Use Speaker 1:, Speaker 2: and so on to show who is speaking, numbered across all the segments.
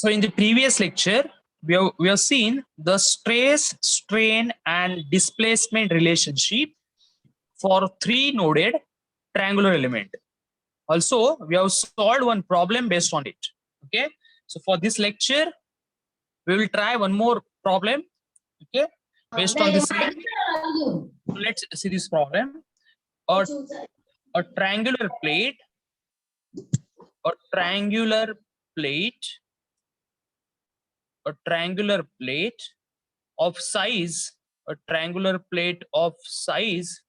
Speaker 1: So in the previous lecture, we have seen the stress, strain, and displacement relationship for three-noded triangular element. Also, we have solved one problem based on it. Okay. So for this lecture, we will try one more problem. Okay, based on this. So let's see this problem. A triangular plate. A triangular plate. A triangular plate of size. A triangular plate of size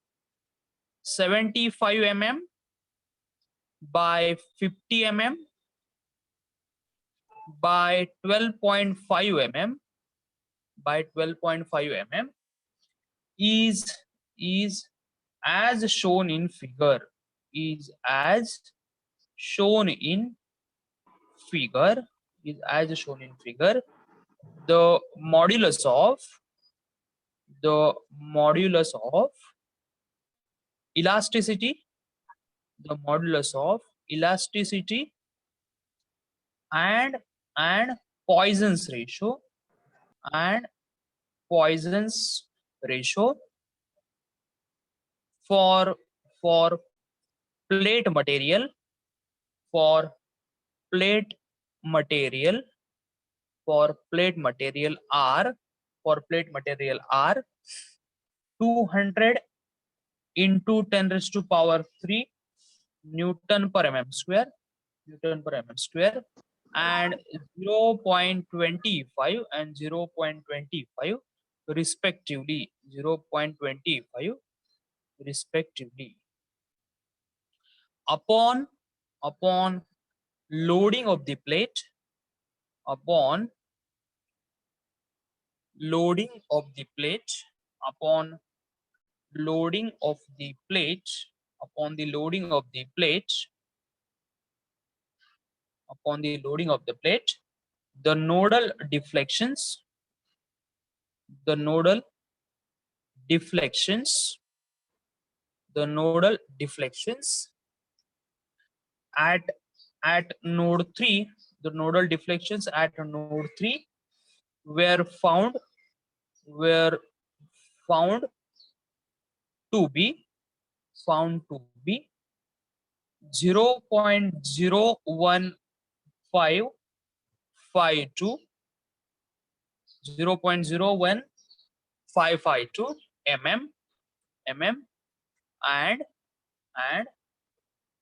Speaker 1: 75 mm by 50 mm by 12.5 mm by 12.5 mm is as shown in figure. Is as shown in figure. Is as shown in figure. The modulus of elasticity. The modulus of elasticity and Poisson's ratio and Poisson's ratio for plate material for plate material R 200 into 10 raised to power 3 Newton per mm square and 0.25 and 0.25 respectively. 0.25 respectively. Upon loading of the plate, upon loading of the plate, upon loading of the plate, upon the loading of the plate, upon the loading of the plate, the nodal deflections, the nodal deflections, the nodal deflections at node 3, the nodal deflections at node 3 were found to be 0.01552 0.01552 mm and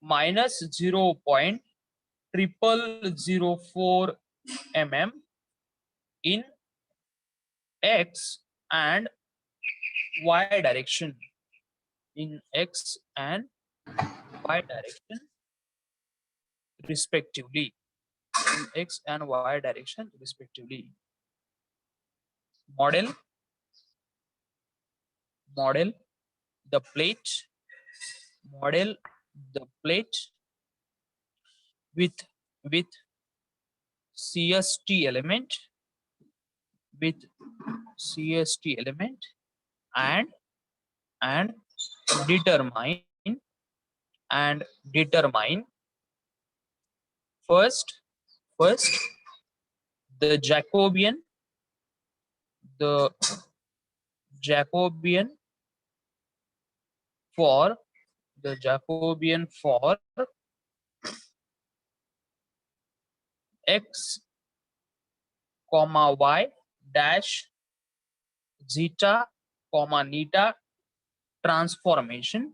Speaker 1: minus 0.0004 mm in x and y direction. In x and y direction respectively. In x and y direction respectively. Model the plate with CST element and determine first the Jacobian for x comma y dash zeta comma neta transformation.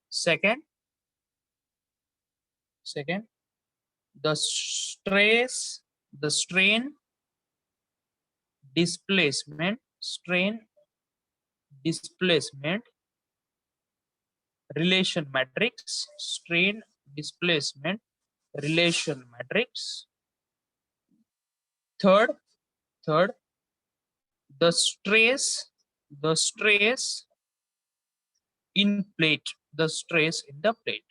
Speaker 1: Second, the strain displacement relation matrix. Strain displacement relation matrix. Third, the stress in plate. The stress in the plate.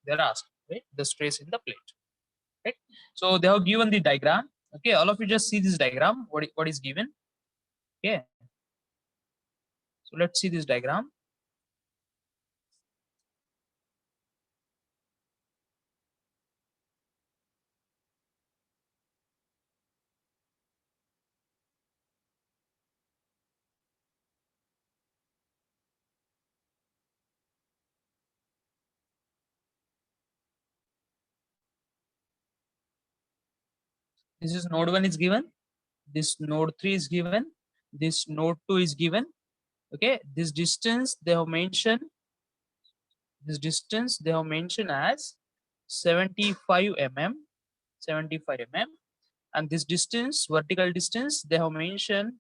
Speaker 1: They're asked, right? The stress in the plate. Right? So they have given the diagram. Okay, all of you just see this diagram. What is given? Okay. So let's see this diagram. This is node 1 is given. This node 3 is given. This node 2 is given. Okay, this distance they have mentioned. This distance they have mentioned as 75 mm. 75 mm. And this distance, vertical distance, they have mentioned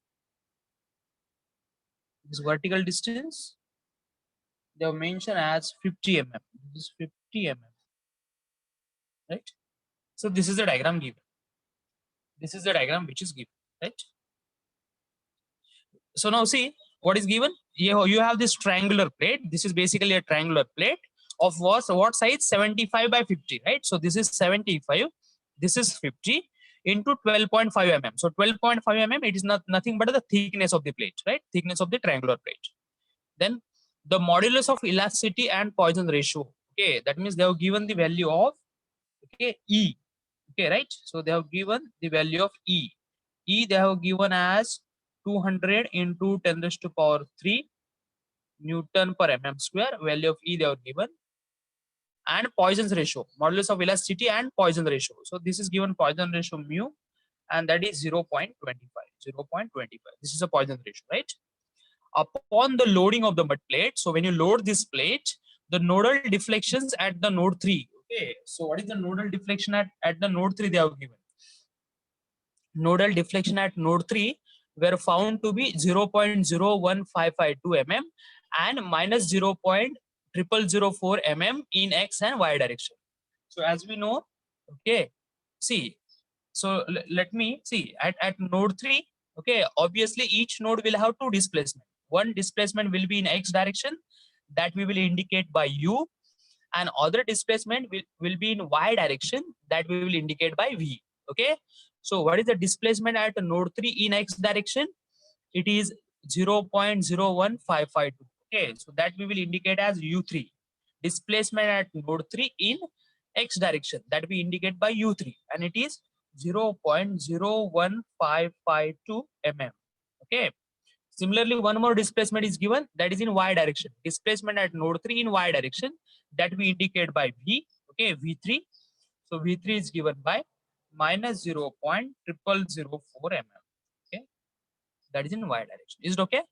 Speaker 1: this vertical distance they have mentioned as 50 mm. This is 50 mm, right? So this is the diagram given. This is the diagram which is given, right? So now see what is given. You have this triangular plate. This is basically a triangular plate of what size? 75 by 50, right? So this is 75. This is 50 into 12.5 mm. So 12.5 mm, it is nothing but the thickness of the plate, right? Thickness of the triangular plate. Then the modulus of elasticity and Poisson ratio. Okay, that means they have given the value of E. Okay, right? So they have given the value of E. E they have given as 200 into 10 raised to power 3 Newton per mm square. Value of E they have given. And Poisson's ratio, modulus of elasticity and Poisson ratio. So this is given Poisson ratio mu, and that is 0.25. 0.25. This is a Poisson ratio, right? Upon the loading of the mud plate, so when you load this plate, the nodal deflections at the node 3. Okay, so what is the nodal deflection at the node 3 they have given? Nodal deflection at node 3 were found to be 0.01552 mm and minus 0.0004 mm in x and y direction. So as we know, okay, see, so let me see at node 3. Okay, obviously each node will have two displacement. One displacement will be in x direction, that we will indicate by u, and other displacement will be in y direction, that we will indicate by v. Okay, so what is the displacement at node 3 in x direction? It is 0.01552. Okay, so that we will indicate as u3. Displacement at node 3 in x direction, that we indicate by u3, and it is 0.01552 mm. Okay, similarly one more displacement is given, that is in y direction. Displacement at node 3 in y direction, that we indicate by v. Okay, v3. So v3 is given by minus 0.0004 mm. Okay, that is in y direction. Is it okay?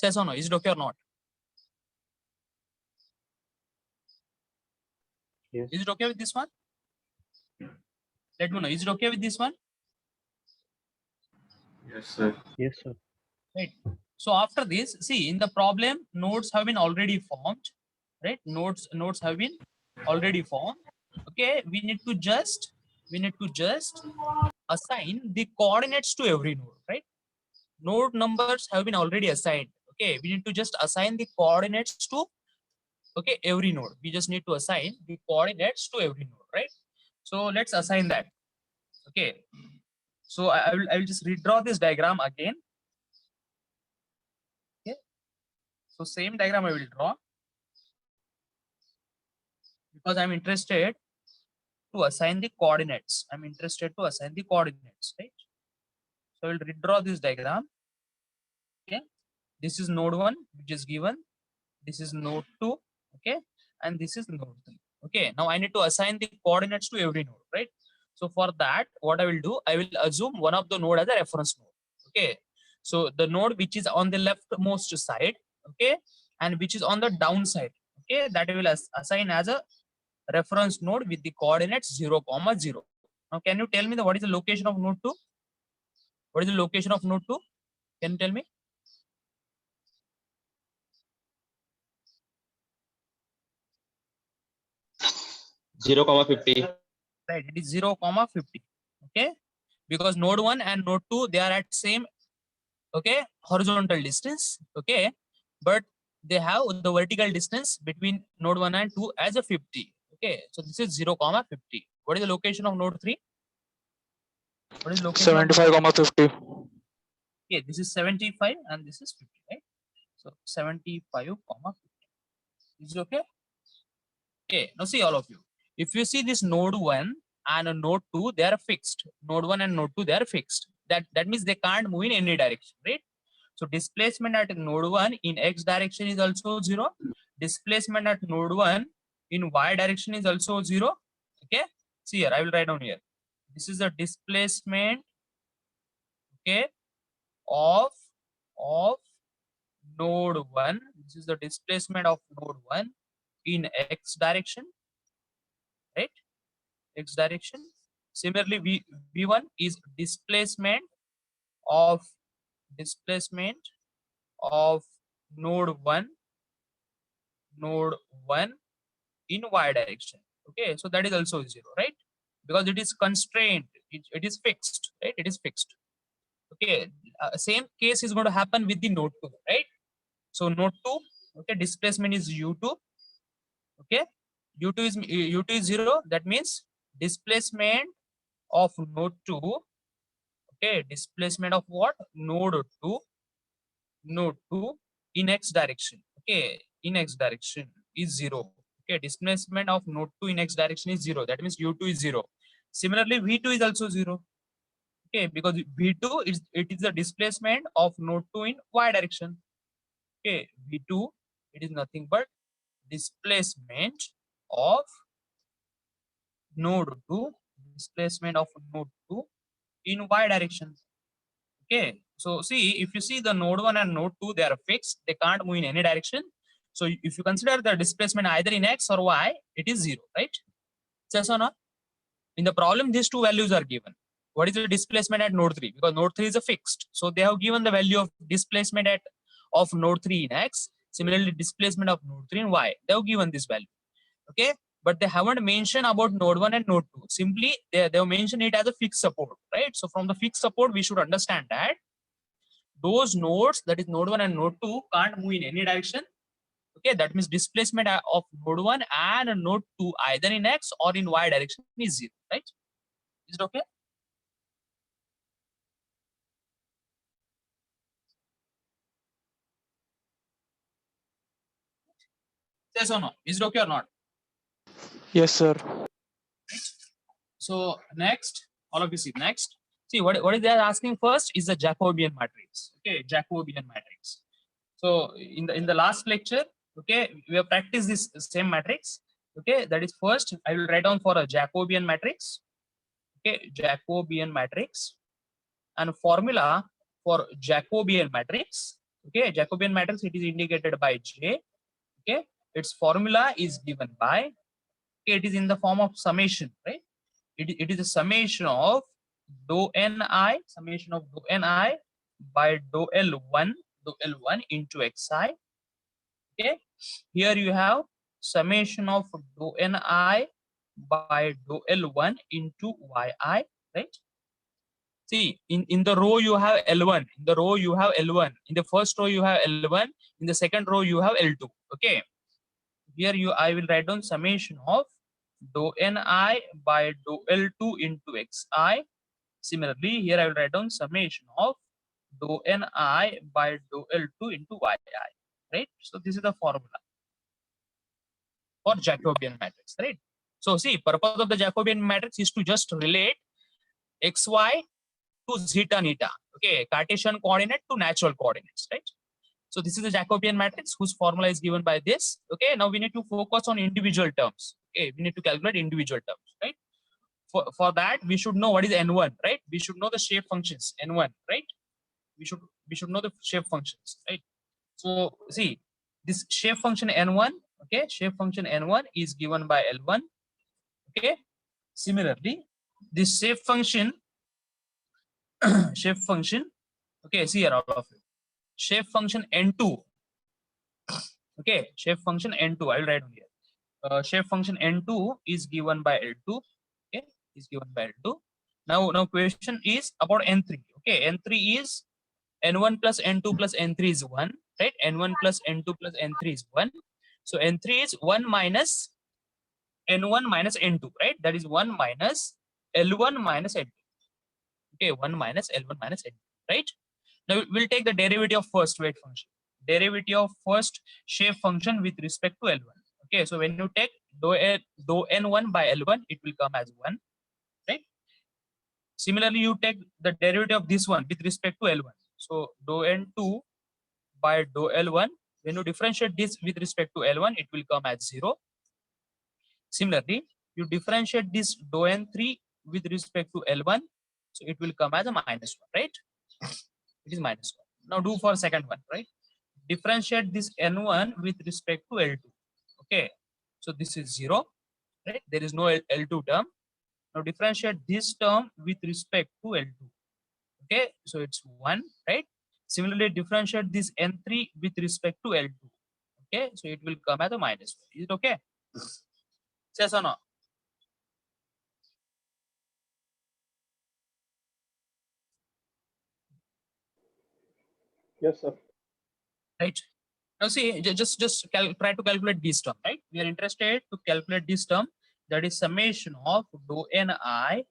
Speaker 1: Yes or no? Is it okay or not?
Speaker 2: Yes.
Speaker 1: Is it okay with this one? Let me know. Is it okay with this one?
Speaker 3: Yes, sir.
Speaker 2: Yes, sir.
Speaker 1: Right. So after this, see in the problem, nodes have been already formed, right? Nodes have been already formed. Okay, we need to just assign the coordinates to every node, right? Node numbers have been already assigned. Okay, we need to just assign the coordinates to every node. We just need to assign the coordinates to every node, right? So let's assign that. Okay, so I will just redraw this diagram again. Okay, so same diagram I will draw, because I'm interested to assign the coordinates. I'm interested to assign the coordinates, right? So I will redraw this diagram. Okay, this is node 1, which is given. This is node 2. Okay, and this is node 3. Okay, now I need to assign the coordinates to every node, right? So for that, what I will do, I will assume one of the node as a reference node. Okay, so the node which is on the leftmost side, okay, and which is on the downside, okay, that I will assign as a reference node with the coordinates 0, 0. Now can you tell me what is the location of node 2? What is the location of node 2? Can you tell me?
Speaker 3: Zero comma 50.
Speaker 1: Right, it is 0, 50. Okay, because node 1 and node 2, they are at same, okay, horizontal distance. Okay, but they have the vertical distance between node 1 and 2 as a 50. Okay, so this is 0, 50. What is the location of node 3? What is the location?
Speaker 4: 75, 50.
Speaker 1: Okay, this is 75 and this is 50, right? So 75, 50. Is it okay? Okay, now see all of you. If you see this node 1 and node 2, they are fixed. Node 1 and node 2, they are fixed. That means they can't move in any direction, right? So displacement at node 1 in x direction is also 0. Displacement at node 1 in y direction is also 0. Okay, see here, I will write down here. this is the displacement, okay, of node 1. This is the displacement of node 1 in x direction, right? X direction. Similarly, v1 is displacement of node 1 in y direction. Okay, so that is also 0, right? Because it is constrained, it is fixed, right? It is fixed. Okay, same case is going to happen with the node 2, right? So node 2, okay, displacement is u2. Okay, u2 is 0. That means displacement of node 2, okay, displacement of what? Node 2 in x direction, okay, in x direction is 0. Okay, displacement of node 2 in x direction is 0. That means u2 is 0. Similarly, v2 is also 0. Okay, because v2 is the displacement of node 2 in y direction. Okay, v2, it is nothing but displacement of node 2 in y direction. Okay, so see, if you see the node 1 and node 2, they are fixed, they can't move in any direction. So if you consider the displacement either in x or y, it is 0, right? Yes or not? In the problem, these two values are given. What is the displacement at node 3? Because node 3 is a fixed, so they have given the value of displacement of node 3 in x. Similarly, displacement of node 3 in y, they have given this value. Okay, but they haven't mentioned about node 1 and node 2. Simply they have mentioned it as a fixed support, right? So from the fixed support, we should understand that those nodes, that is node 1 and node 2, can't move in any direction. Okay, that means displacement of node 1 and node 2 either in x or in y direction is 0, right? Is it okay? Yes or no? Is it okay or not?
Speaker 2: Yes, sir.
Speaker 1: So next, all of you see next. See what is they are asking first is the Jacobian matrix. Okay, Jacobian matrix. So in the last lecture, okay, we have practiced this same matrix. Okay, that is first I will write down for a Jacobian matrix. Okay, Jacobian matrix, and formula for Jacobian matrix. Okay, Jacobian matrix, it is indicated by J. Okay, its formula is given by, okay, it is in the form of summation, right? It is a summation of dou ni by dou L1 into xi. Okay, here you have summation of dou ni by dou L1 into yi, right? See, in the row you have L1, in the row you have L1, in the first row you have L1, in the second row you have L2. Okay, here I will write down summation of dou ni by dou L2 into xi. Similarly, here I will write down summation of dou ni by dou L2 into yi, right? So this is the formula for Jacobian matrix, right? So see, purpose of the Jacobian matrix is to just relate xy to zeta and eta, okay, Cartesian coordinate to natural coordinates, right? So this is the Jacobian matrix whose formula is given by this. Okay, now we need to focus on individual terms. Okay, we need to calculate individual terms, right? For that, we should know what is n1, right? We should know the shape functions n1, right? We should know the shape functions, right? So see, this shape function n1, okay, shape function n1 is given by L1. Okay, similarly, this shape function okay, see here all of you, shape function n2, okay, shape function n2, I will write on here. Shape function n2 is given by L2. Okay, is given by L2. Now question is about n3. Okay, n3 is n1 plus n2 plus n3 is 1, right? N1 plus n2 plus n3 is 1. So n3 is 1 minus n1 minus n2, right? That is 1 minus L1 minus n2. Okay, 1 minus L1 minus n2, right? Now we'll take the derivative of first weight function. Derivative of first shape function with respect to L1. Okay, so when you take dou n1 by L1, it will come as 1, right? Similarly, you take the derivative of this one with respect to L1. So dou n2 by dou L1, when you differentiate this with respect to L1, it will come as 0. Similarly, you differentiate this dou n3 with respect to L1, so it will come as a minus 1, right? It is minus 1. Now do for second one, right? Differentiate this N1 with respect to L2. Okay, so this is 0, right? There is no L2 term. Now differentiate this term with respect to L2. Okay, so it's 1, right? Similarly, differentiate this N3 with respect to L2. Okay, so it will come as a minus 1. Is it okay? Yes or no?
Speaker 2: Yes, sir.
Speaker 1: Right? Now see, try to calculate this term, right? We are interested to calculate this term, that is summation of dou Ni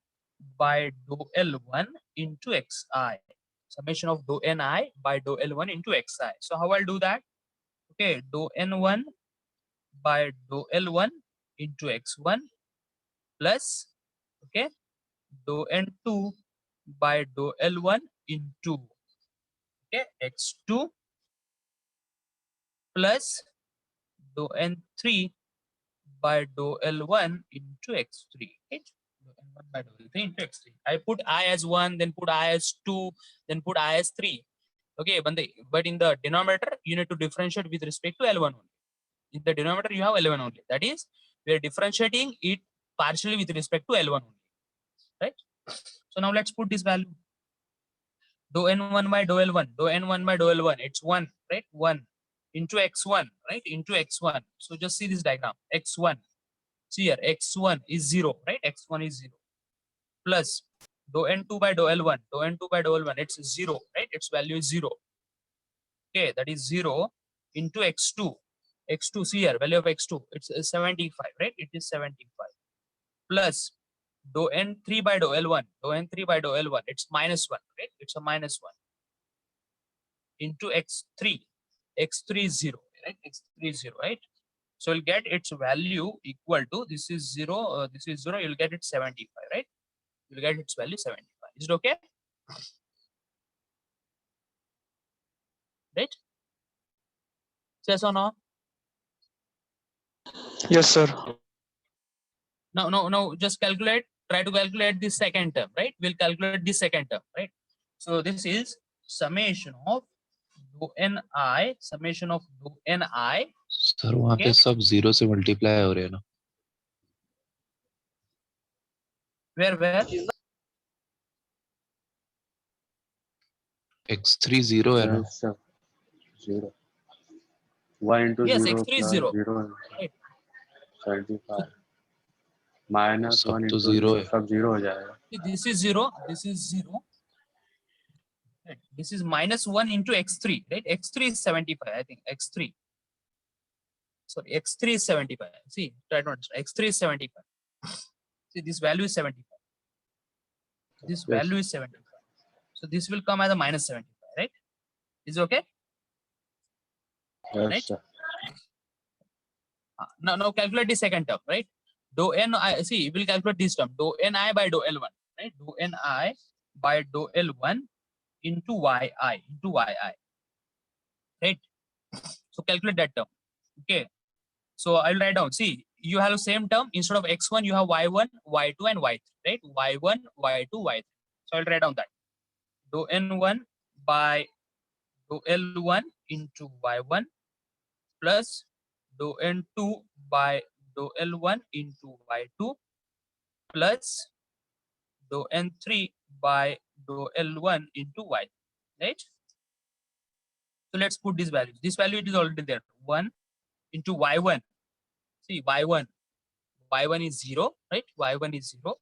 Speaker 1: by dou L1 into Xi. Summation of dou Ni by dou L1 into Xi. So how I'll do that? Okay, dou N1 by dou L1 into X1 plus, okay, dou N2 by dou L1 into, okay, X2 plus dou N3 by dou L1 into X3, right? Dou N1 by dou L3 into X3. I put I as 1, then put I as 2, then put I as 3. Okay, but in the denominator, you need to differentiate with respect to L1 only. In the denominator, you have L1 only. That is, we are differentiating it partially with respect to L1 only, right? So now let's put this value. Dou N1 by dou L1, dou N1 by dou L1, it's 1, right? 1 into X1, right? Into X1. So just see this diagram. X1. See here, X1 is 0, right? X1 is 0. Plus dou N2 by dou L1, dou N2 by dou L1, it's 0, right? Its value is 0. Okay, that is 0 into X2. X2, see here, value of X2, it's 75, right? It is 75. Plus dou N3 by dou L1, dou N3 by dou L1, it's minus 1, right? It's a minus 1 into X3. X3 is 0, right? X3 is 0, right? So you'll get its value equal to, this is 0, this is 0, you'll get it 75, right? You'll get its value 75. Is it okay? Right? Yes or no?
Speaker 2: Yes, sir.
Speaker 1: No, just calculate, try to calculate the second term, right? We'll calculate the second term, right? So this is summation of dou Ni, summation of dou Ni.
Speaker 4: Sir वहाँ पे
Speaker 1: Okay.
Speaker 4: सब zero से multiply हो रहे हैं ना
Speaker 1: Where?
Speaker 4: x3 zero है ना
Speaker 5: Yes, sir. 0. 1 into
Speaker 1: Yes,
Speaker 5: 0
Speaker 1: X3 is
Speaker 5: plus
Speaker 1: 0.
Speaker 5: 0
Speaker 1: Right.
Speaker 5: 75. Minus
Speaker 4: सब
Speaker 5: 1
Speaker 4: तो
Speaker 5: into
Speaker 4: जीरो
Speaker 5: 0.
Speaker 4: है
Speaker 5: सब 0 हो जाएगा.
Speaker 1: See, this is 0. This is 0. Right. This is minus 1 into X3, right? X3 is 75, I think. X3. Sorry, X3 is 75. See, try to understand. X3 is 75. See, this value is 75. This
Speaker 5: Yes.
Speaker 1: value is 75. So this will come as a minus 75, right? Is it okay?
Speaker 5: Yes,
Speaker 1: Right?
Speaker 5: sir.
Speaker 1: Now calculate the second term, right? Dou Ni, see, we'll calculate this term. Dou Ni by dou L1, right? Dou Ni by dou L1 into Yi, right? So calculate that term. Okay. So I'll write down. See, you have the same term. Instead of X1, you have Y1, Y2, and Y3, right? Y1, Y2, Y3. So I'll write down that. Dou N1 by dou L1 into Y1 plus dou N2 by dou L1 into Y2 plus dou N3 by dou L1 into Y, right? So let's put this value. This value it is already there. 1 into Y1. See, Y1 is 0, right? Y1 is 0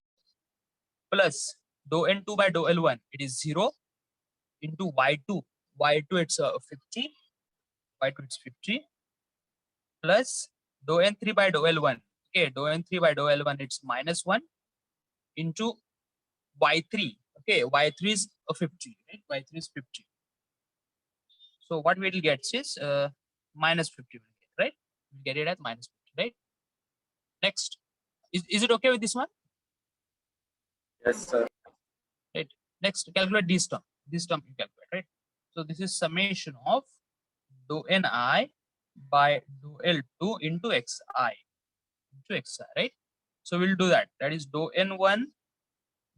Speaker 1: plus dou N2 by dou L1, it is 0 into Y2. Y2 it's 50. Y2 it's 50 plus dou N3 by dou L1. Okay, dou N3 by dou L1 it's minus 1 into Y3. Okay, Y3 is 50, right? Y3 is 50. So what we will get is minus 50, right? We'll get it as minus 50, right? Next, is it okay with this one?
Speaker 3: Yes, sir.
Speaker 1: Right. Next, calculate this term. This term you calculate, right? So this is summation of dou Ni by dou L2 into Xi, right? So we'll do that. That is dou N1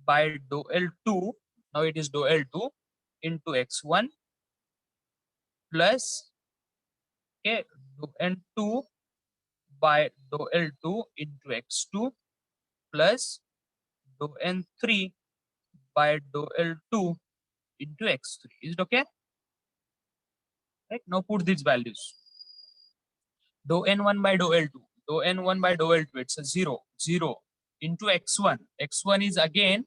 Speaker 1: by dou L2, now it is dou L2 into x1 plus, okay, dou N2 by dou L2 into x2 plus dou N3 by dou L2 into x3. Is it okay? Right, now put these values. Dou N1 by dou L2, dou N1 by dou L2, it's a 0, 0 into x1. X1 is again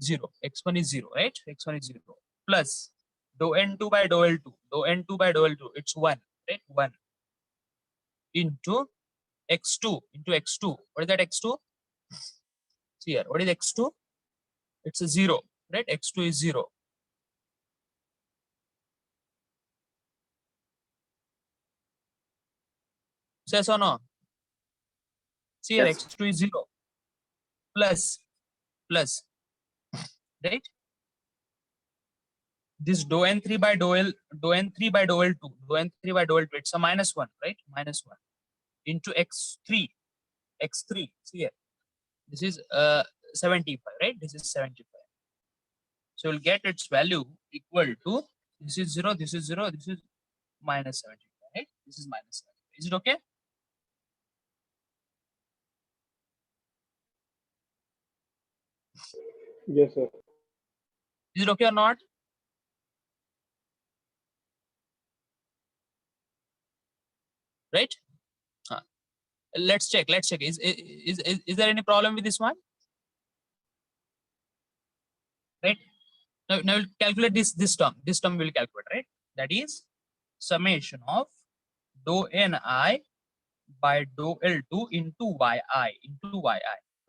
Speaker 1: 0, x1 is 0, right? X1 is 0 plus dou N2 by dou L2, dou N2 by dou L2, it's 1, right? 1 into x2 into x2. What is that x2? See here, what is x2? It's a 0, right? x2 is 0. Yes or no? See here,
Speaker 3: Yes.
Speaker 1: x2 is 0 plus, right? This dou N3 by dou N3 by dou L2, dou N3 by dou L2, it's a minus 1, right? Minus 1 into x3, see here. This is 75, right? This is 75. So you'll get its value equal to, this is 0, this is 0, this is minus 75, right? This is minus 75. Is it okay?
Speaker 2: Yes, sir.
Speaker 1: Is it okay or not? Right? Let's check. Is there any problem with this one? Right? Now we'll calculate this term. This term we'll calculate, right? That is summation of dou Ni by dou L2 into Yi.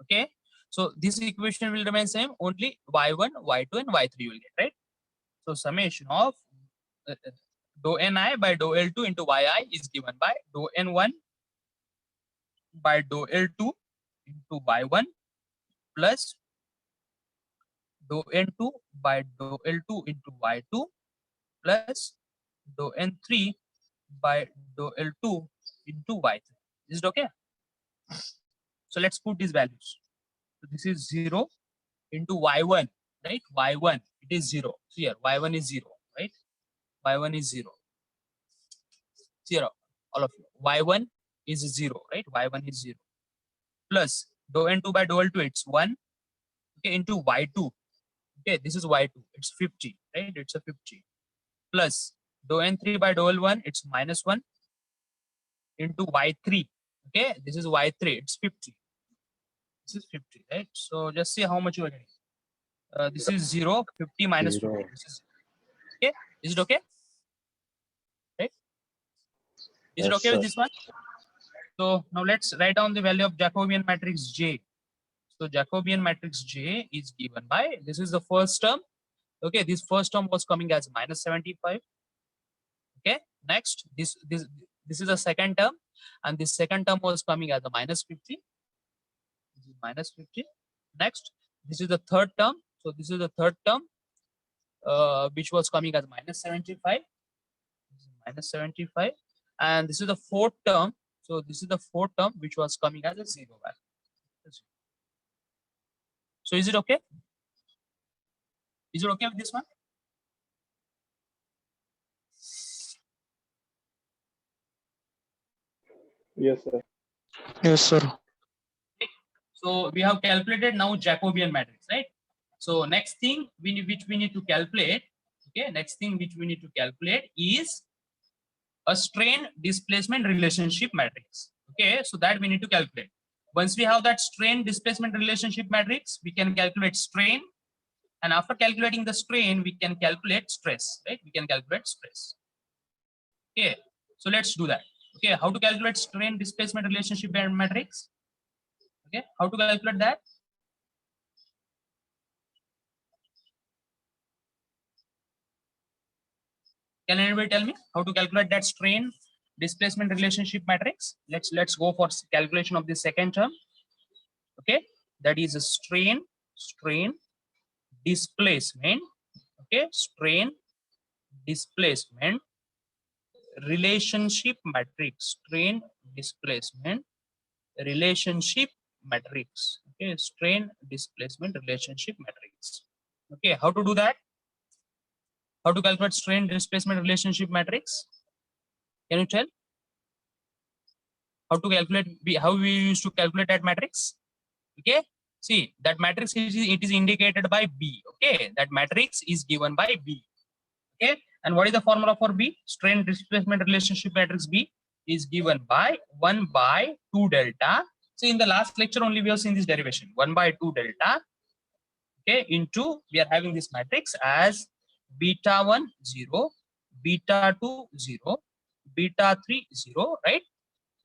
Speaker 1: Okay? So this equation will remain same, only y1, y2, and y3 you will get, right? So summation of dou Ni by dou L2 into Yi is given by dou N1 by dou L2 into y1 plus dou N2 by dou L2 into y2 plus dou N3 by dou L2 into y3. Is it okay? So let's put these values. So this is 0 into y1, right? Y1, it is 0. So here, y1 is 0, right? Y1 is 0. 0, all of you. Y1 is 0, right? Y1 is 0. Plus dou N2 by dou L2, it's 1. Okay, into y2. Okay, this is y2, it's 50, right? It's a 50. Plus dou N3 by dou L1, it's minus 1 into y3. Okay, this is y3, it's 50. This is 50, right? So just see how much you are getting. This is 0, 50 minus 50.
Speaker 5: 0.
Speaker 1: This is okay. Is it okay? Right? Is it
Speaker 5: Yes,
Speaker 1: okay with
Speaker 5: sir.
Speaker 1: this one? So now let's write down the value of Jacobian matrix J. So Jacobian matrix J is given by, this is the first term. Okay, this first term was coming as minus 75. Okay, next this is the second term, and this second term was coming as a minus 50. This is minus 50. Next, this is the third term. So this is the third term, which was coming as minus 75. This is minus 75, and this is the fourth term. So this is the fourth term which was coming as a 0 value. So is it okay? Is it okay with this one?
Speaker 2: Yes, sir. Yes, sir.
Speaker 1: So we have calculated now Jacobian matrix, right? So next thing which we need to calculate, okay, next thing which we need to calculate is a strain displacement relationship matrix. Okay, so that we need to calculate. Once we have that strain displacement relationship matrix, we can calculate strain, and after calculating the strain, we can calculate stress, right? We can calculate stress. Okay, so let's do that. Okay, how to calculate strain displacement relationship matrix? Okay, how to calculate that? Can anybody tell me how to calculate that strain displacement relationship matrix? Let's go for calculation of the second term. Okay, that is a strain displacement. Okay, strain displacement relationship matrix. Strain displacement relationship matrix. Okay, strain displacement relationship matrix. Okay, how to do that? How to calculate strain displacement relationship matrix? Can you tell? How to calculate? How we used to calculate that matrix? Okay, see that matrix it is indicated by B. Okay, that matrix is given by B. Okay, and what is the formula for B? Strain displacement relationship matrix B is given by 1 by 2 delta. So in the last lecture only we have seen this derivation, 1 by 2 delta. Okay, into we are having this matrix as beta 1 0, beta 2 0, beta 3 0, right?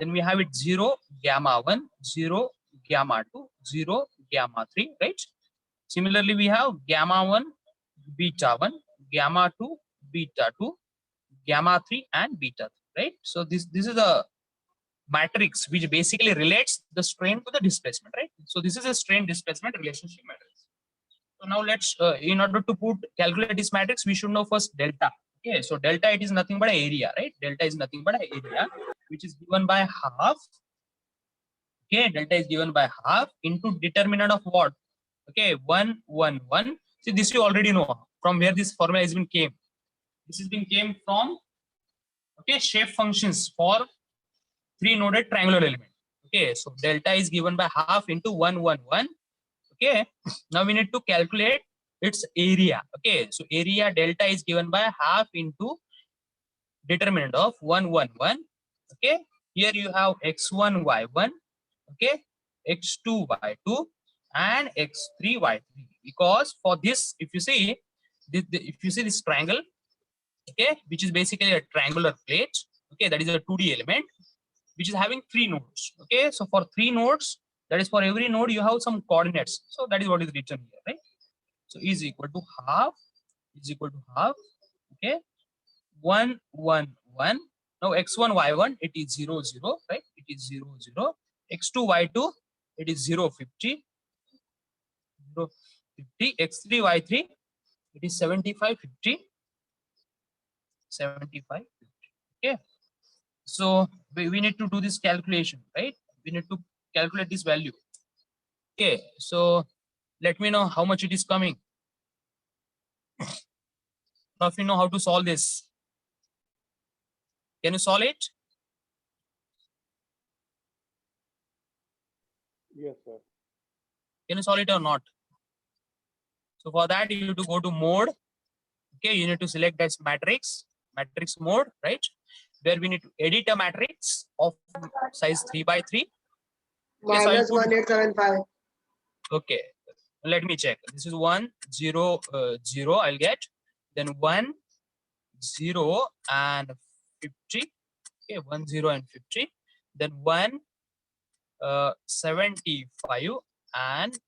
Speaker 1: Then we have it 0 gamma 1 0 gamma 2 0 gamma 3, right? Similarly we have gamma 1 beta 1 gamma 2 beta 2 gamma 3 and beta 3, right? So this is a matrix which basically relates the strain to the displacement, right? So this is a strain displacement relationship matrix. So now let's in order to calculate this matrix we should know first delta. Okay, so delta it is nothing but area, right? Delta is nothing but area which is given by half. Okay, delta is given by half into determinant of what? Okay, 1 1 1. See, this you already know from where this formula has been came. This has been came from, okay, shape functions for 3 noded triangular element. Okay, so delta is given by half into 1 1 1. Okay, now we need to calculate its area. Okay, so area delta is given by half into determinant of 1 1 1. Okay, here you have x1 y1, okay, x2 y2 and x3 y3, because for this if you see this triangle, okay, which is basically a triangular plate, okay, that is a 2D element which is having 3 nodes. Okay, so for 3 nodes, that is for every node you have some coordinates, so that is what is written here, right? So is equal to half, is equal to half. Okay, 1 1 1. Now x1 y1 it is 0 0, right? It is 0 0. x2 y2 it is 0 50, 0 50. x3 y3 it is 75 50, 75 50. Okay, so we need to do this calculation, right? We need to calculate this value. Okay, so let me know how much it is coming. Now if you know how to solve this, can you solve it?
Speaker 2: Yes, sir.
Speaker 1: Can you solve it or not? So for that you need to go to mode. Okay, you need to select this matrix mode, right? Where we need to edit a matrix of size 3 by 3. Okay, so
Speaker 6: minus 1875.
Speaker 1: Okay, let me check. This is 1 0 0. I'll get then 1 0 and 50. Okay, 1 0 and 50. Then 1 75 and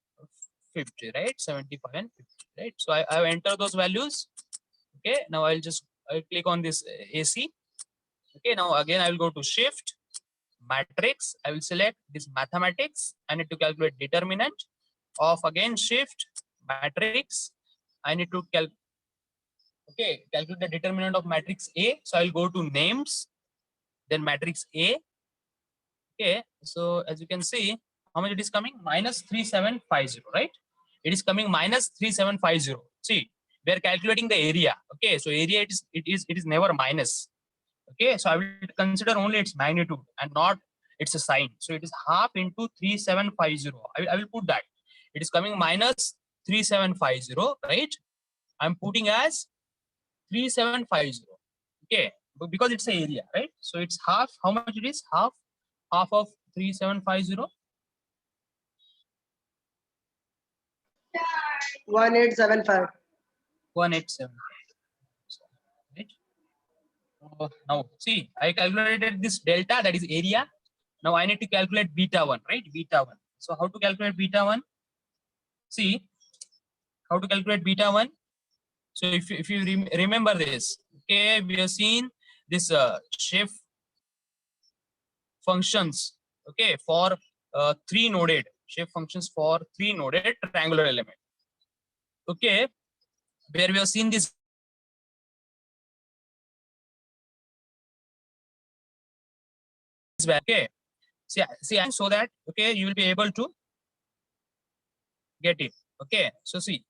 Speaker 1: 50, right? 75 and 50, right? So I have entered those values. Okay, now I'll click on this AC. Okay, now again I will go to shift matrix. I will select this mathematics. I need to calculate determinant of, again, shift matrix. I need to calculate the determinant of matrix A. So I'll go to names, then matrix A. Okay, so as you can see, how much it is coming? Minus 3750, right? It is coming minus 3750. See, we are calculating the area. Okay, so area it is never minus. Okay, so I will consider only its magnitude and not its a sign. So it is half into 3750. I will put that. It is coming minus 3750, right? I'm putting as 3750. Okay, because it's the area, right? So it's half. How much it is? Half of 3750.
Speaker 6: 1875.
Speaker 1: 1875. Right? Now see, I calculated this delta, that is area. Now I need to calculate beta 1, right? Beta 1. So how to calculate beta 1? See, how to calculate beta 1? So if you remember this, okay, we have seen this shape functions, okay, for 3 noded shape functions for 3 noded triangular element. Okay, where we have seen this okay, see, so that, okay, you will be able to Get it? Okay. So see.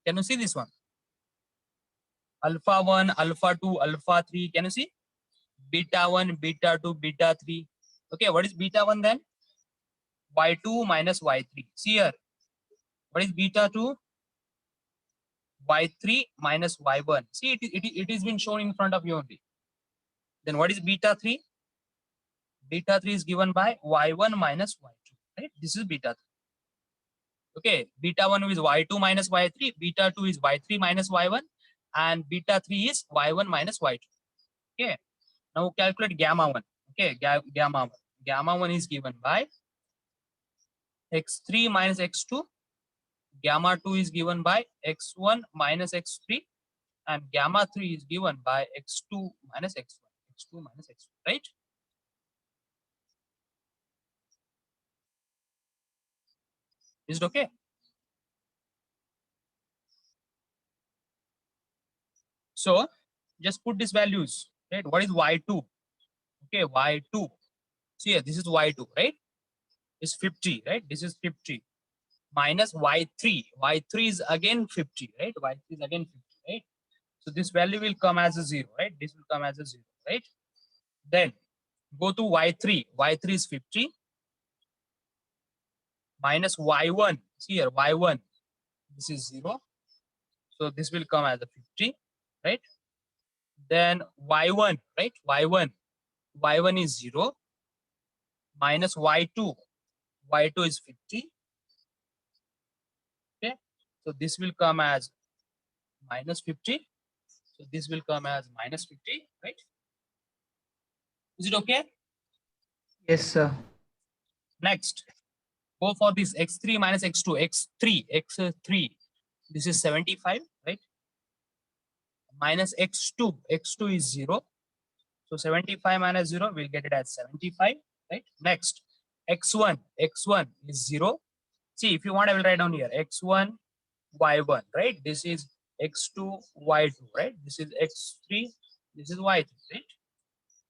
Speaker 1: Can you see this one? Alpha 1, alpha 2, alpha 3. Can you see? Beta 1, beta 2, beta 3. Okay. What is beta 1 then? Y2 minus Y3. See here. What is beta 2? Y3 minus Y1. See, it is been shown in front of you only. Then what is beta 3? Beta 3 is given by Y1 minus Y2. Right? This is beta 3. Okay. Beta 1 is Y2 minus Y3. Beta 2 is Y3 minus Y1. And beta 3 is Y1 minus Y2. Okay. Now calculate gamma 1. Okay. Gamma 1. Gamma 1 is given by X3 minus X2. Gamma 2 is given by X1 minus X3. And gamma 3 is given by X2 minus X1. X2 minus X1. Right? Is it okay? So just put these values. Right? What is Y2? Okay, Y2. See here, this is Y2, right? It's 50, right? This is 50. Minus Y3. Y3 is again 50, right? Y3 is again 50, right? So this value will come as a 0, right? This will come as a 0, right? Then go to Y3. Y3 is 50. Minus Y1. See here, Y1. This is 0. So this will come as a 50, right? Then Y1, right? Y1. Y1 is 0. Minus Y2. Y2 is 50. Okay. So this will come as minus 50. So this will come as minus 50, right? Is it okay?
Speaker 7: Yes, sir.
Speaker 1: Next, go for this X3 minus X2. X3. This is 75, right? Minus X2. X2 is 0. So 75 minus 0, we'll get it as 75, right? Next, X1. X1 is 0. See, if you want, I will write down here. X1, Y1, right? This is X2, Y2, right? This is X3. This is Y3, right?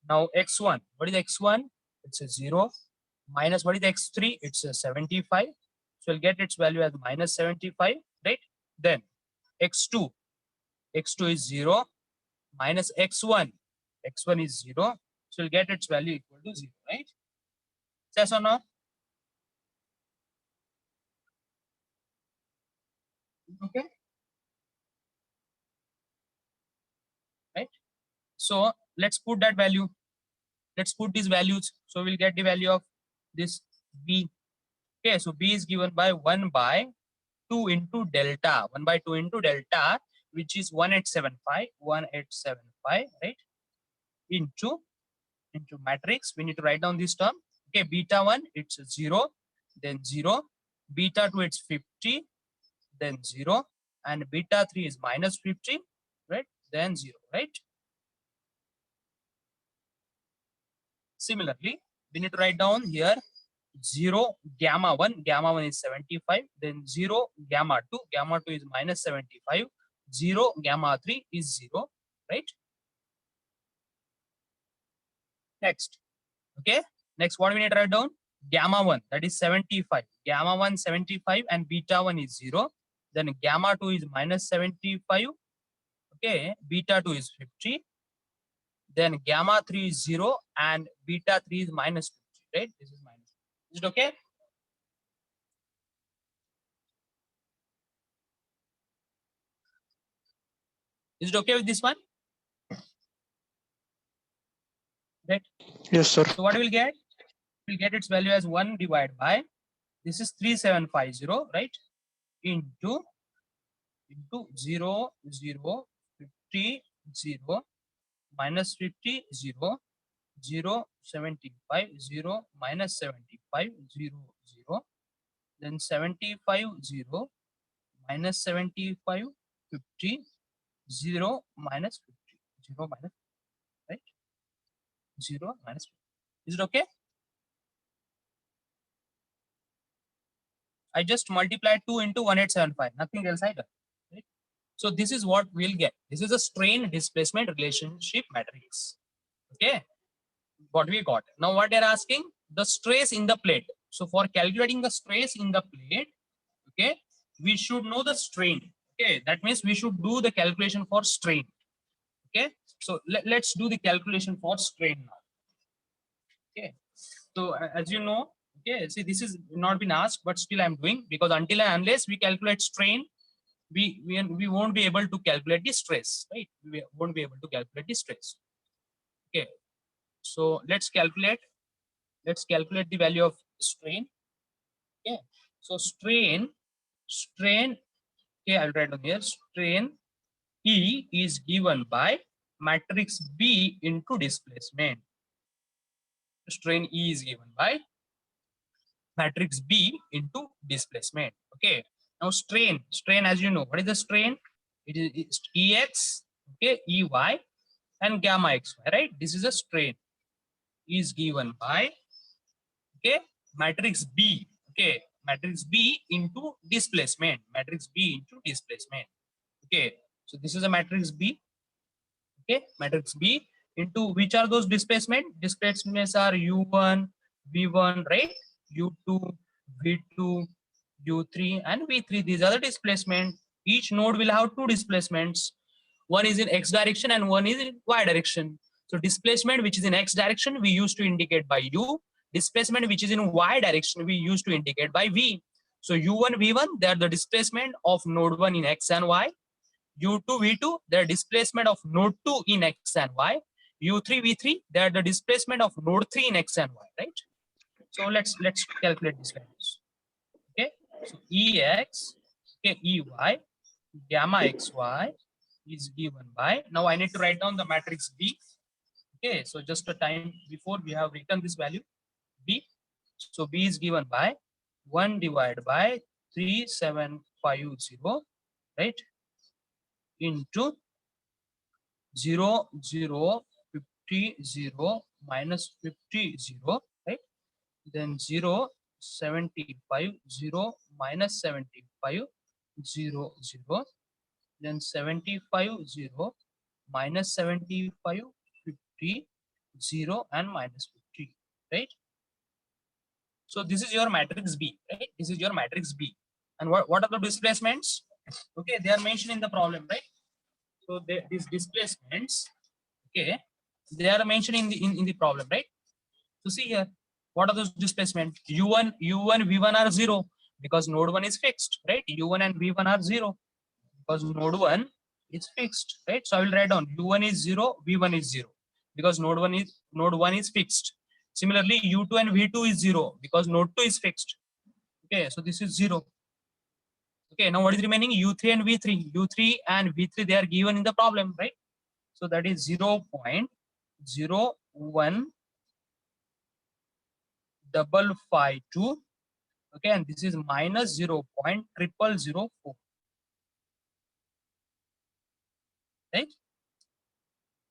Speaker 1: Now X1. What is X1? It's a 0. Minus what is X3? It's a 75. So we'll get its value as minus 75, right? Then X2. X2 is 0. Minus X1. X1 is 0. So we'll get its value equal to 0, right? Yes or no? Okay. Right? So let's put that value. Let's put these values. So we'll get the value of this B. Okay, so B is given by 1 by 2 into delta. 1 by 2 into delta, which is 1875, right? Into matrix. We need to write down this term. Okay, beta 1, it's 0, then 0. Beta 2, it's 50, then 0. And beta 3 is minus 50, right? Then 0, right? Similarly, we need to write down here 0 gamma 1. Gamma 1 is 75. Then 0 gamma 2. Gamma 2 is minus 75. 0 gamma 3 is 0, right? Next. Okay. Next, what we need to write down? Gamma 1, that is 75. Gamma 1, 75, and beta 1 is 0. Then gamma 2 is minus 75. Okay. Beta 2 is 50. Then gamma 3 is 0 and beta 3 is minus 50, right? This is minus. Is it okay? Is it okay with this one? Right?
Speaker 2: Yes, sir.
Speaker 1: So what we'll get? We'll get its value as 1 divided by, this is 3750, right? Into 0, 0, 50, 0, minus 50, 0, 0, 75, 0, minus 75, 0, 0. Then 75, 0, minus 75, 50, 0, minus 50, 0, minus, right? 0, minus 50. Is it okay? I just multiplied 2 into 1875, nothing else either. Right? So this is what we'll get. This is a strain displacement relationship matrix. Okay, what we got. Now what they're asking, the stress in the plate. So for calculating the stress in the plate, okay, we should know the strain. Okay, that means we should do the calculation for strain. Okay, so let's do the calculation for strain now. Okay, so as you know, okay, see, this is not been asked, but still I'm doing, because until and unless we calculate strain, we won't be able to calculate the stress, right? We won't be able to calculate the stress. Okay, so let's calculate the value of strain. Okay, so strain, okay, I'll write down here. Strain E is given by matrix B into displacement. Strain E is given by matrix B into displacement. Okay, now strain, as you know, what is the strain? It is Ex, okay, Ey, and gamma xy, right? This is a strain, is given by, okay, matrix B, okay, matrix B into displacement, okay. So this is a matrix B, okay, matrix B into, which are those displacements are U1, V1, right? U2, V2, U3, and V3. These are the displacement. Each node will have two displacements. One is in X direction and one is in Y direction. So displacement which is in X direction, we used to indicate by U. Displacement which is in Y direction, we used to indicate by V. So U1, V1, they are the displacement of node 1 in X and Y. U2, V2, they are displacement of node 2 in X and Y. U3, V3, they are the displacement of node 3 in X and Y, right? So let's calculate these values. Okay, so Ex, okay, Ey, gamma xy is given by, now I need to write down the matrix B. Okay, so just a time before we have written this value B. So B is given by 1 divided by 3750, right, into 0, 0, 50, 0, minus 50, 0, right? Then 0, 75, 0, minus 75, 0, 0. Then 75, 0, minus 75, 50, 0, and minus 50, right? So this is your matrix B, right? This is your matrix B. And what are the displacements? Okay, they are mentioned in the problem, right? So these displacements, okay, they are mentioned in the problem, right? So see here, what are those displacements? U1, V1 are 0 because node 1 is fixed, right? U1 and V1 are 0 because node 1 is fixed, right? So I will write down U1 is 0, V1 is 0 because node 1 is fixed. Similarly, U2 and V2 is 0 because node 2 is fixed. Okay, so this is 0. Okay, now what is remaining? U3 and V3. U3 and V3, they are given in the problem, right? So that is 0.01552. Okay, and this is minus 0.0004. Right?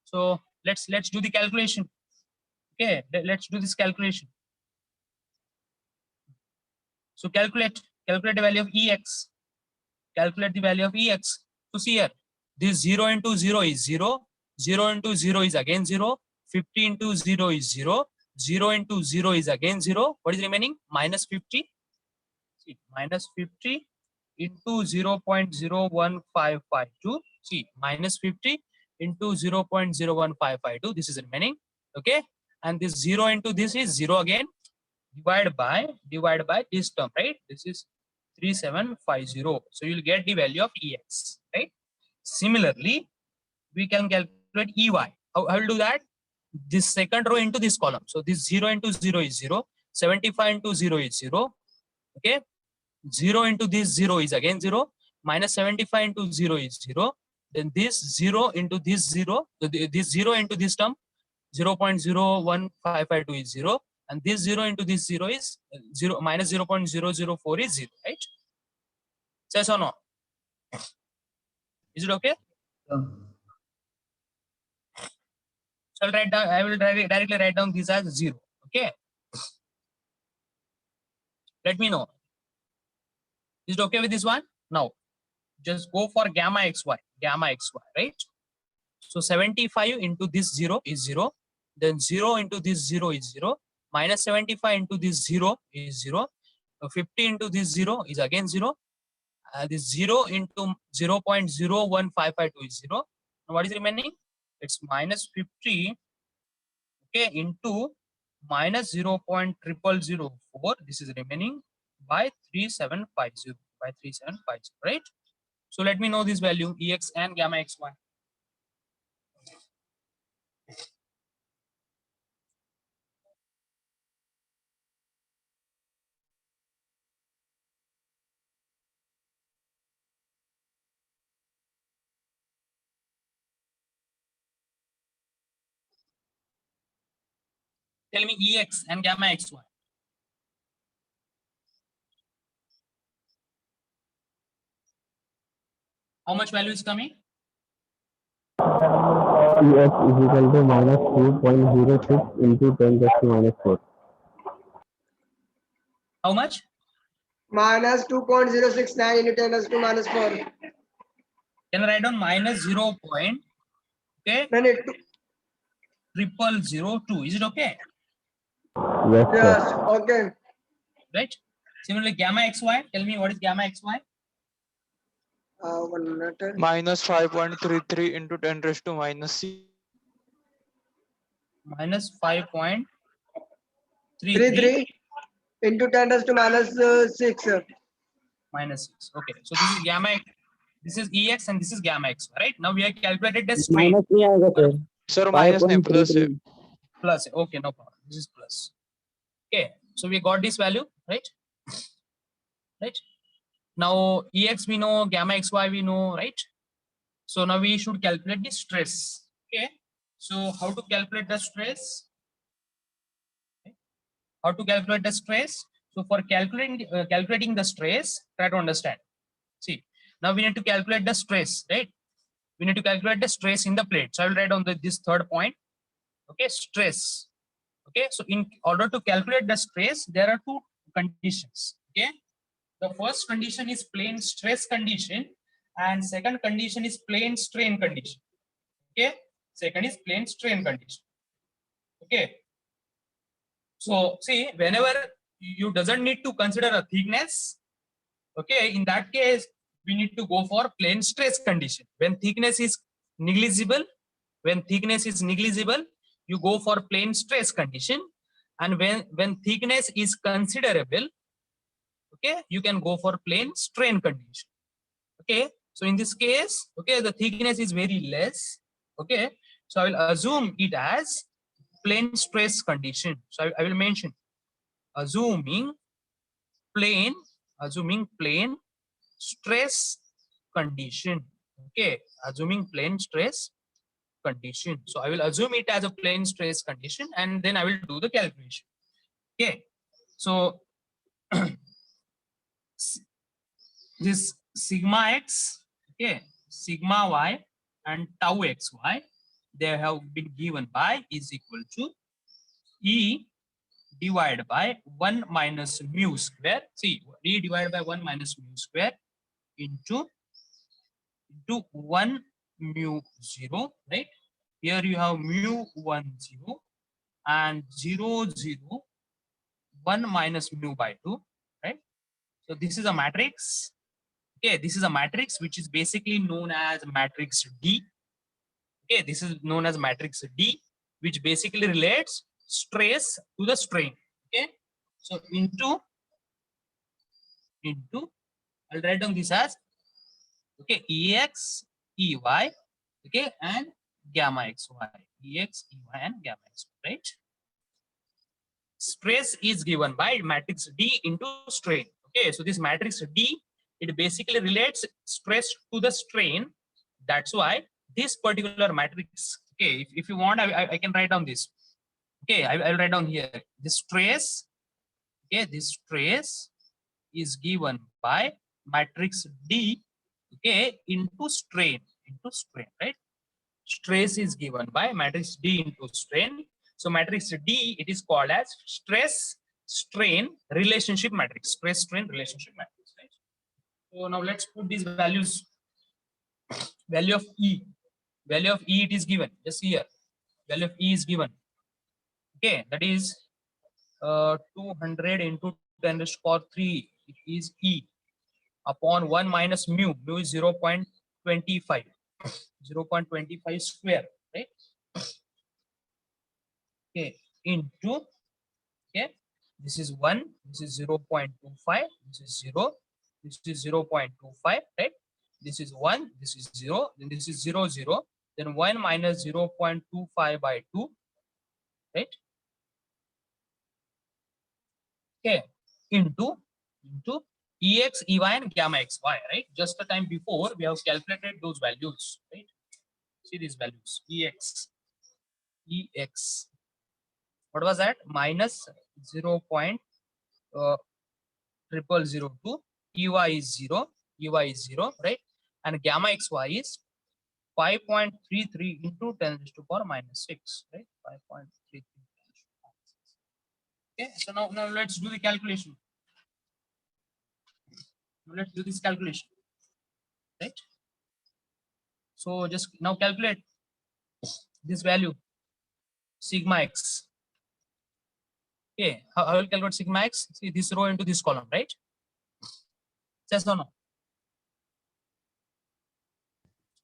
Speaker 1: So let's do the calculation. Okay, let's do this calculation. So calculate the value of Ex. Calculate the value of Ex. So see here, this 0 into 0 is 0. 0 into 0 is again 0. 50 into 0 is 0. 0 into 0 is again 0. What is remaining? Minus 50. See, minus 50 into 0.01552. See, minus 50 into 0.01552. This is remaining. Okay, and this 0 into this is 0 again. Divide by this term, right? This is 3750. So you will get the value of Ex, right? Similarly, we can calculate Ey. How will do that? This second row into this column. So this 0 into 0 is 0. 75 into 0 is 0. Okay. 0 into this 0 is again 0. Minus 75 into 0 is 0. Then this 0 into this 0. This 0 into this term, 0.01552 is 0. And this 0 into this 0 is 0 minus 0.004 is 0, right? Yes or no? Is it okay? So I'll write down, I will directly write down this as 0. Okay. Let me know. Is it okay with this one? Now, just go for gamma xy, right? So 75 into this 0 is 0. Then 0 into this 0 is 0. minus 75 into this 0 is 0. 50 into this 0 is again 0. This 0 into 0.01552 is 0. Now what is remaining? It's minus 50, okay, into minus 0.0004. This is remaining by 3750, right? So let me know this value Ex and gamma xy. Tell me Ex and gamma xy. How much value is coming?
Speaker 2: Ex is equal to minus 2.06 into 10 raised to minus 4.
Speaker 1: How much?
Speaker 6: Minus 2.069 into 10 raised to minus 4.
Speaker 1: Can I write down minus 0. Okay,
Speaker 6: Then it,
Speaker 1: 0002. Is it okay?
Speaker 2: Yes, sir.
Speaker 6: yes, okay.
Speaker 1: Right. Similarly, gamma xy. Tell me what is gamma xy?
Speaker 6: 1 minute.
Speaker 8: Minus 5.33 into 10 raised to minus 6.
Speaker 1: Minus 5.33
Speaker 6: 33 into 10 raised to minus 6.
Speaker 1: minus 6. Okay, so this is gamma. This is Ex and this is gamma xy. Right. Now we have calculated the strain.
Speaker 2: Minus नहीं आएगा sir
Speaker 8: Sir, minus नहीं, plus है.
Speaker 1: Plus. Okay, no problem. This is plus. Okay, so we got this value, right? Right. Now Ex we know, gamma xy we know, right? So now we should calculate the stress. Okay. So how to calculate the stress? Okay. How to calculate the stress? So for calculating the stress, try to understand. See, now we need to calculate the stress, right? We need to calculate the stress in the plate. So I will write on this third point. Okay, stress. Okay, so in order to calculate the stress, there are two conditions. Okay, the first condition is plane stress condition, and second condition is plane strain condition. Okay, second is plane strain condition. Okay, so see, whenever you doesn't need to consider a thickness, okay, in that case we need to go for plane stress condition. When thickness is negligible, you go for plane stress condition, and when thickness is considerable, okay, you can go for plane strain condition. Okay, so in this case, okay, the thickness is very less. Okay, so I will assume it as plane stress condition. So I will mention assuming plane stress condition. Okay, assuming plane stress condition. So I will assume it as a plane stress condition, and then I will do the calculation. Okay, so this sigma x, okay, sigma y and tau xy, they have been given by is equal to E divided by 1 minus mu square. See, E divided by 1 minus mu square into 1 mu 0, right? Here you have mu 1 0 and 0 0 1 minus mu by 2, right? So this is a matrix. Okay, this is a matrix which is basically known as matrix D. Okay, this is known as matrix D, which basically relates stress to the strain. Okay, so into I'll write down this as, okay, Ex Ey, okay, and gamma xy. Ex Ey and gamma xy, right? Stress is given by matrix D into strain. Okay, so this matrix D, it basically relates stress to the strain. That's why this particular matrix, okay, if you want, I can write down this. Okay, I'll write down here. This stress, okay, this stress is given by matrix D, okay, into strain, right? Stress is given by matrix D into strain. So matrix D, it is called as stress strain relationship matrix. Stress strain relationship matrix, right? So now let's put these values. Value of E. Value of E, it is given. Just here. Value of E is given. Okay, that is 200 into 10 raised to power 3 is E upon 1 minus mu. Mu is 0.25. 0.25 square, right? Okay, into, okay, this is 1, this is 0.25, this is 0, this is 0.25, right? This is 1, this is 0, then this is 0, 0, then 1 minus 0.25 by 2, right? Okay, into Ex, Ey, and gamma xy, right? Just the time before we have calculated those values, right? See these values, Ex, what was that? Minus 0.0002, Ey is 0, right? And gamma xy is 5.33 into 10 raised to power minus 6, right? 5.33. Okay, so now let's do the calculation. Let's do this calculation, right? So just now calculate this value, sigma x. Okay, how I will calculate sigma x? See this row into this column, right? Yes or no?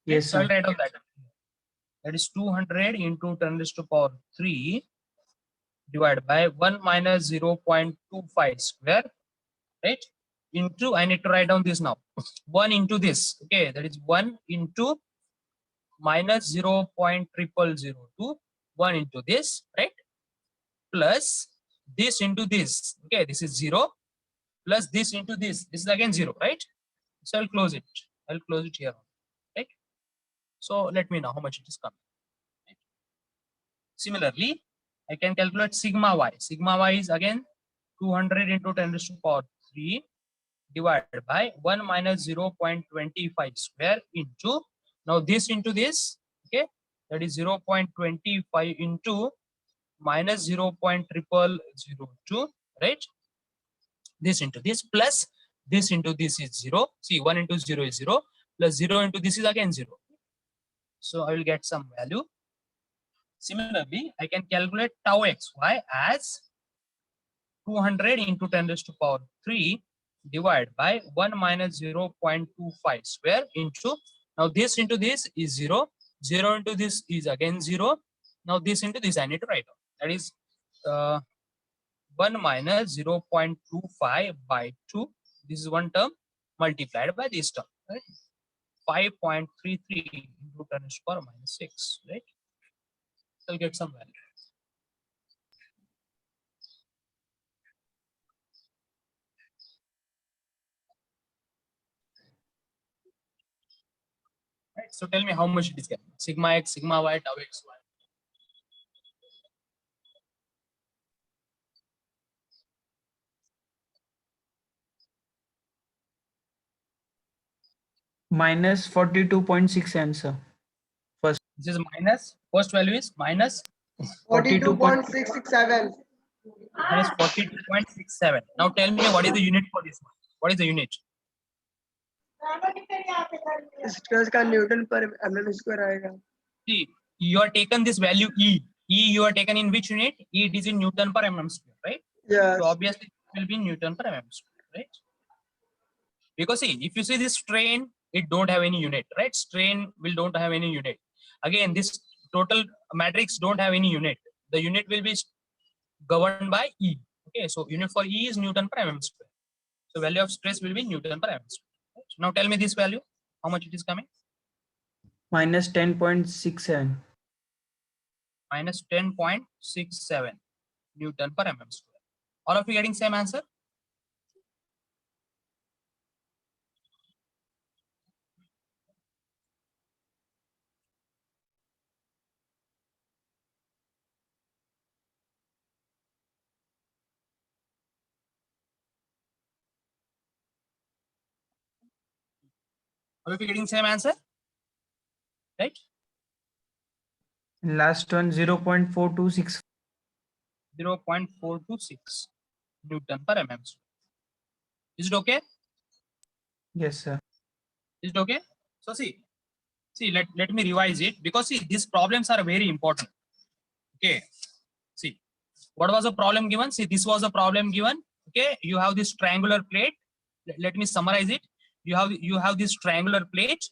Speaker 7: Yes,
Speaker 1: So I'll
Speaker 7: sir.
Speaker 1: write down that. That is 200 into 10 raised to power 3 divided by 1 minus 0.25 square, right? Into, I need to write down this now. 1 into this, okay, that is 1 into minus 0.0002, 1 into this, right? Plus this into this, okay, this is 0, plus this into this is again 0, right? So I'll close it. I'll close it here, right? So let me know how much it is coming. Right? Similarly, I can calculate sigma y. Sigma y is again 200 into 10 raised to power 3 divided by 1 minus 0.25 square into, now this into this, okay, that is 0.25 into minus 0.0002, right? This into this plus this into this is 0. See, 1 into 0 is 0, plus 0 into this is again 0. So I will get some value. Similarly, I can calculate tau xy as 200 into 10 raised to power 3 divided by 1 minus 0.25 square into, now this into this is 0, 0 into this is again 0. Now this into this I need to write down. That is 1 minus 0.25 by 2. This is one term multiplied by this term, right? 5.33 into 10 raised to power minus 6, right? So I'll get some value. Right? So tell me how much it is getting. Sigma x, sigma y, tau x, y.
Speaker 7: Minus 42.6 answer.
Speaker 1: This is minus, first value is minus
Speaker 6: 42.667.
Speaker 1: minus 42.67. Now tell me what is the unit for this one? What is the unit?
Speaker 6: Stress का Newton पर mm square आएगा.
Speaker 1: See, you are taken this value E. E you are taken in which unit? E it is in Newton per mm square, right?
Speaker 6: Yes.
Speaker 1: So obviously it will be Newton per mm square, right? Because see, if you see this strain, it don't have any unit, right? Strain will don't have any unit. Again, this total matrix don't have any unit. The unit will be governed by E. Okay, so unit for E is Newton per mm square. So value of stress will be Newton per mm square. Right? Now tell me this value, how much it is coming?
Speaker 7: Minus 10.67.
Speaker 1: Minus 10.67 Newton per mm square. All of you getting same answer? All of you getting same answer? Right?
Speaker 7: Last one 0.426.
Speaker 1: 0.426 Newton per mm square. Is it okay?
Speaker 7: Yes, sir.
Speaker 1: Is it okay? So see, let me revise it, because see, these problems are very important. Okay, see, What was the problem given? See, this was the problem given. Okay, you have this triangular plate. Let me summarize it. You have this triangular plate.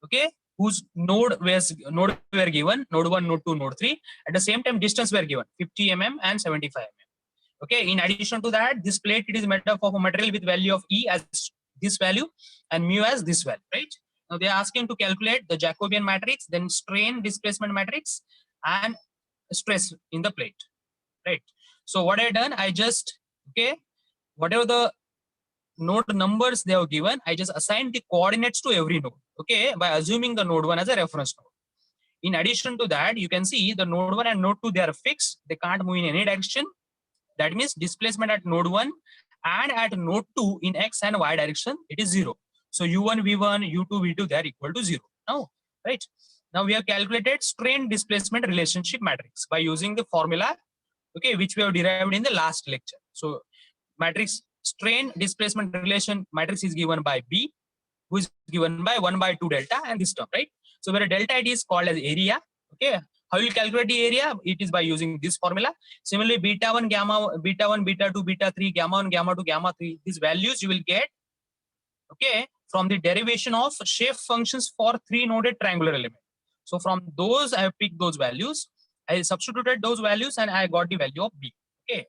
Speaker 1: Okay, whose node were given, node 1, node 2, node 3. At the same time, distance were given 50 mm and 75 mm. Okay, in addition to that, this plate, it is made up of a material with value of E as this value and mu as this value, right? Now they are asking to calculate the Jacobian matrix, then strain displacement matrix and stress in the plate, right? So what I done, I just, okay, whatever the node numbers they have given, I just assigned the coordinates to every node, okay, by assuming the node 1 as a reference node. In addition to that, you can see the node 1 and node 2, they are fixed. They can't move in any direction. That means displacement at node 1 and at node 2 in x and y direction, it is 0. So u1, v1, u2, v2, they are equal to 0. Now, right? Now we have calculated strain displacement relationship matrix by using the formula, okay, which we have derived in the last lecture. So matrix strain displacement relation matrix is given by B, who is given by 1/2 delta and this term, right? So where delta it is called as area, okay. How you calculate the area? It is by using this formula. Similarly, beta 1, beta 1, beta 2, beta 3, gamma 1, gamma 2, gamma 3. These values you will get, okay, from the derivation of shape functions for 3-noded triangular element. So from those, I have picked those values. I substituted those values and I got the value of B. Okay,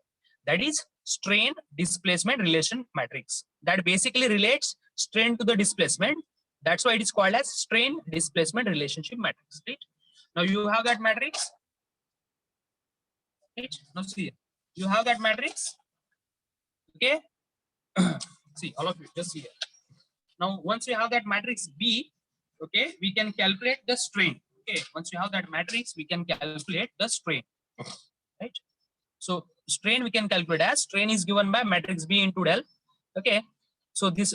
Speaker 1: that is strain displacement relation matrix. That basically relates strain to the displacement. That's why it is called as strain displacement relationship matrix, right? Now you have that matrix, right? Now see, you have that matrix, okay? See, all of you, just see here. Now once you have that matrix B, okay, we can calculate the strain. Okay, once you have that matrix, we can calculate the strain, right? So strain we can calculate as strain is given by matrix B into del. Okay, so this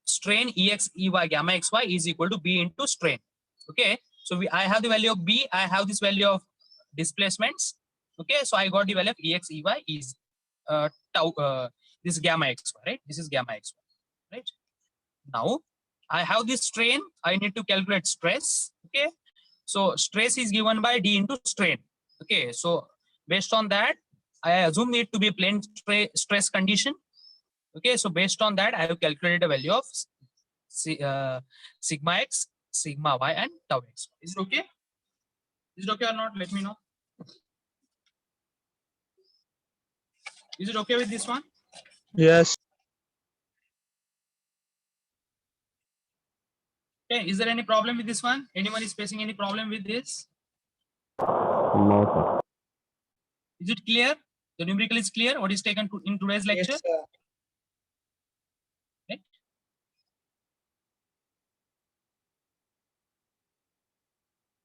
Speaker 1: strain Ex, Ey, gamma xy is equal to B into strain. Okay, so I have the value of B, I have this value of displacements. Okay, so I got the value of Ex, Ey is tau, this gamma xy, right? This is gamma xy, right? Now I have this strain, I need to calculate stress. Okay, so stress is given by D into strain. Okay, so based on that, I assume it to be plane stress condition. Okay, so based on that, I have calculated a value of sigma x, sigma y, and tau x. Is it okay? Is it okay or not? Let me know. Is it okay with this one?
Speaker 8: Yes.
Speaker 1: Okay, is there any problem with this one? Anyone is facing any problem with this?
Speaker 2: No, sir.
Speaker 1: Is it clear? The numerical is clear. What is taken in today's lecture?
Speaker 6: Yes, sir.
Speaker 1: Right?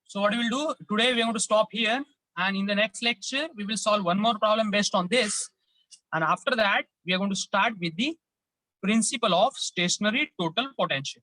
Speaker 1: So what we will do today, we are going to stop here, and in the next lecture, we will solve one more problem based on this. And after that, we are going to start with the principle of stationary total potential.